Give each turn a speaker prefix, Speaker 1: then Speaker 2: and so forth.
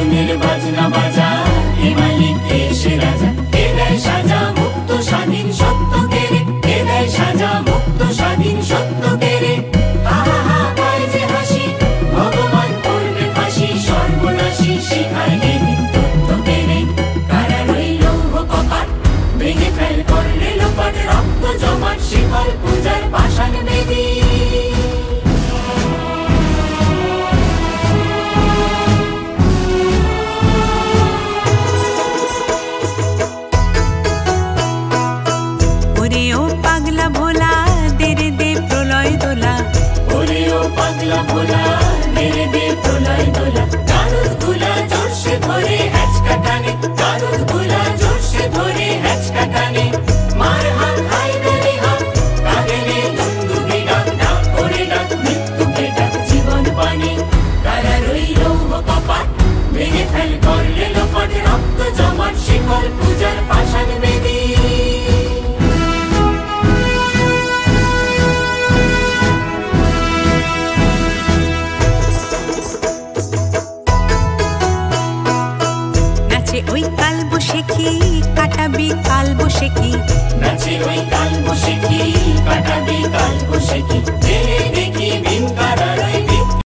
Speaker 1: আগুনের বাজনা বাজা এ মালিক এসে রাজা কে দেয় সাজা মুক্ত স্বাধীন সত্য কেড়ে কে দেয় সাজা মুক্ত স্বাধীন সত্য কেড়ে হা হা হা পায় যে হাসি ভগবান করবে ফাঁসি সর্বনাশী শিখায় গেলে তথ্য কেড়ে কারা রইল কপাট ভেঙে ফেল করলে লোপাট রক্ত জমাট শিকল পূজার পাষাণ বেদী
Speaker 2: ভোলা দেরে দে প্রলয় দোলা
Speaker 1: ওরে ও পাগলা ভোলা দেরে দে প্রলয় দোলা কারুর গুলা জোরসে ধরে হ্যাচকা টানে কারুর গুলা জোরসে ধরে হ্যাচকা টানে মার হাত হাই ধরে হাত কাঁদেনে দুন্দুবি ডাক ডাক করে ডাক মৃত্যুকে ডাক জীবন পানে কারা রইল কপাট ভেঙে ফেল করলে লোপাট রক্ত জমাট শিকল পূজার পাষাণ বেদী
Speaker 2: ওই কাল বসে কি কাটাবি কাল বসে কি
Speaker 1: নাচে ওই কাল বসে কি কাটাবি